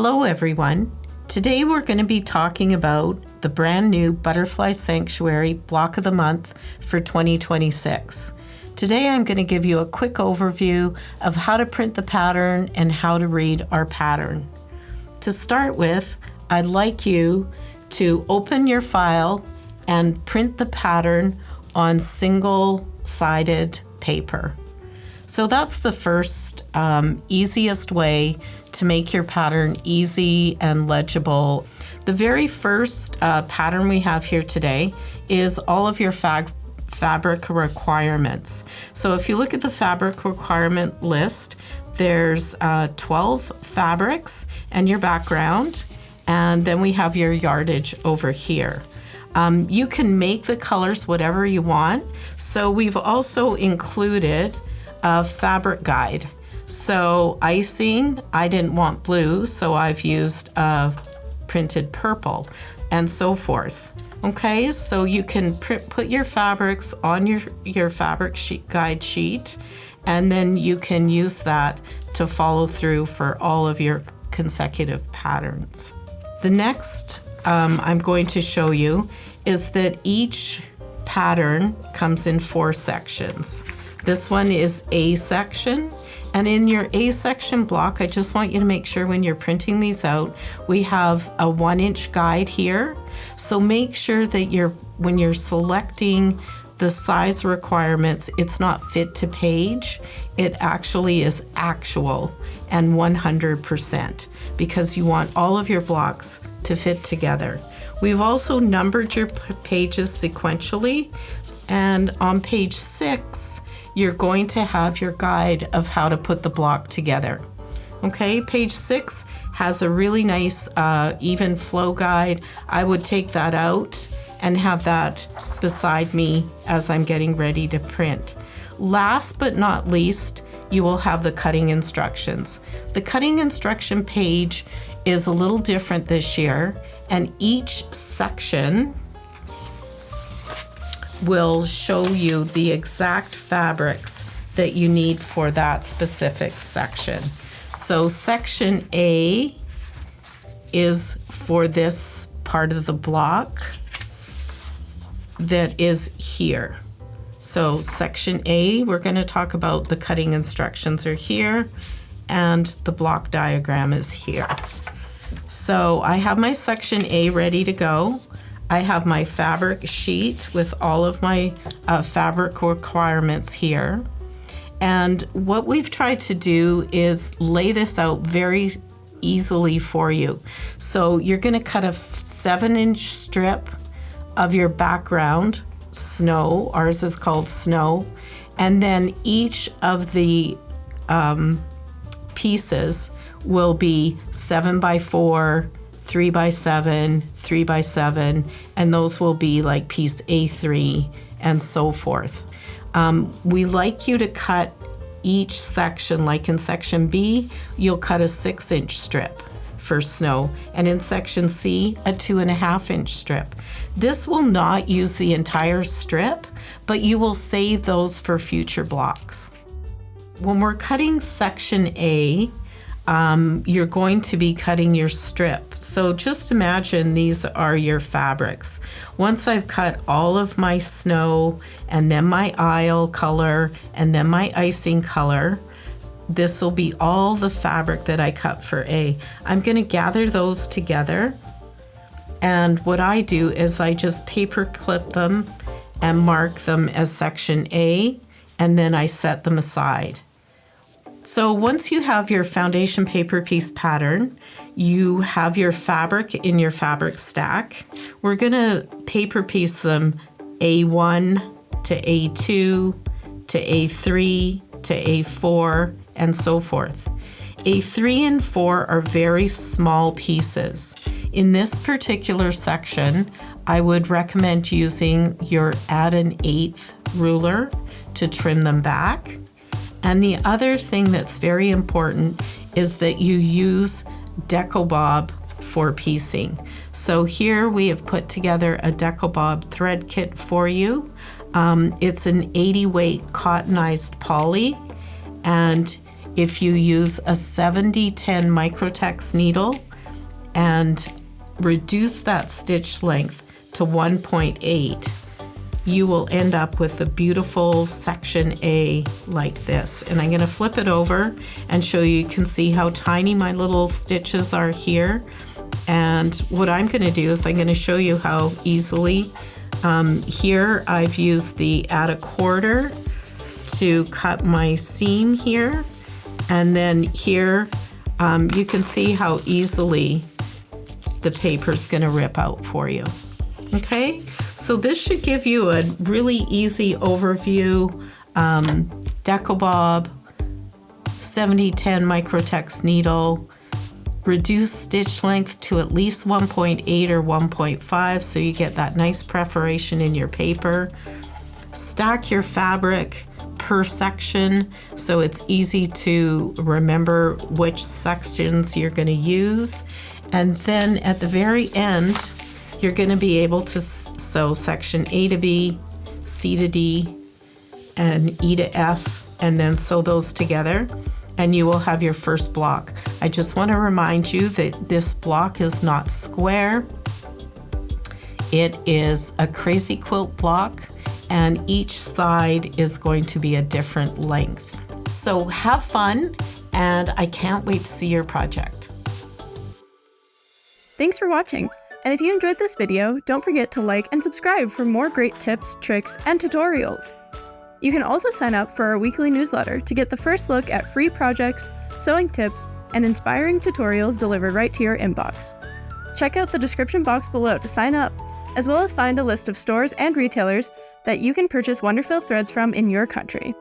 Hello everyone. Today we're going to be talking about the brand new Butterfly Sanctuary Block of the Month for 2026. Today I'm going to give you a quick overview of how to print the pattern and how to read our pattern. To start with, I'd like you to open your file and print the pattern on single-sided paper. So that's the first easiest way to make your pattern easy and legible. The very first pattern we have here today is all of your fabric requirements. So if you look at the fabric requirement list, there's 12 fabrics and your background, and then we have your yardage over here. You can make the colors whatever you want. So we've also included a fabric guide. So icing, I didn't want blue, so I've used printed purple and so forth. Okay, so you can put your fabrics on your fabric guide sheet, and then you can use that to follow through for all of your consecutive patterns. The next I'm going to show you is that each pattern comes in 4 sections. This one is A section. And in your A section block, I just want you to make sure when you're printing these out, we have a 1-inch guide here. So make sure that when you're selecting the size requirements, it's not fit to page. It actually is actual and 100%, because you want all of your blocks to fit together. We've also numbered your pages sequentially, and on page 6, you're going to have your guide of how to put the block together. Okay, page 6 has a really nice even flow guide. I would take that out and have that beside me as I'm getting ready to print. Last but not least, you will have the cutting instructions. The cutting instruction page is a little different this year, and each section will show you the exact fabrics that you need for that specific section. So section A is for this part of the block that is here. So section A, we're going to talk about the cutting instructions are here, and the block diagram is here. So I have my section A ready to go. I have my fabric sheet with all of my fabric requirements here. And what we've tried to do is lay this out very easily for you. So you're going to cut a 7-inch strip of your background, snow. Ours is called snow. And then each of the pieces will be 7x4, 3x7, 3x7, and those will be like piece A3 and so forth. We like you to cut each section, like in section B, you'll cut a 6-inch strip for snow, and in section C, a 2.5-inch strip. This will not use the entire strip, but you will save those for future blocks. When we're cutting section A, you're going to be cutting your strip. So just imagine these are your fabrics. Once I've cut all of my snow and then my aisle color and then my icing color, this will be all the fabric that I cut for A. I'm going to gather those together, and what I do is I just paper clip them and mark them as section A, and then I set them aside. So once you have your foundation paper piece pattern, you have your fabric in your fabric stack. We're going to paper piece them A1 to A2 to A3 to A4 and so forth. A3 and 4 are very small pieces. In this particular section, I would recommend using your add an 1/8 ruler to trim them back. And the other thing that's very important is that you use DecoBob for piecing. So here we have put together a DecoBob thread kit for you. It's an 80 weight cottonized poly, and if you use a 7010 microtex needle, and reduce that stitch length to 1.8, you will end up with a beautiful section A like this. And I'm going to flip it over and show you. You can see how tiny my little stitches are here. And what I'm going to do is I'm going to show you how easily, here I've used the add a quarter to cut my seam here. And then here you can see how easily the paper's going to rip out for you. Okay, so this should give you a really easy overview. DecoBob, 7010 microtex needle, reduce stitch length to at least 1.8 or 1.5 so you get that nice perforation in your paper. Stack your fabric per section so it's easy to remember which sections you're going to use. And then at the very end, you're going to be able to sew section A to B, C to D, and E to F, and then sew those together, and you will have your first block. I just want to remind you that this block is not square. It is a crazy quilt block, and each side is going to be a different length. So have fun, and I can't wait to see your project. Thanks for watching. And if you enjoyed this video, don't forget to like and subscribe for more great tips, tricks, and tutorials. You can also sign up for our weekly newsletter to get the first look at free projects, sewing tips, and inspiring tutorials delivered right to your inbox. Check out the description box below to sign up, as well as find a list of stores and retailers that you can purchase Wonderfill threads from in your country.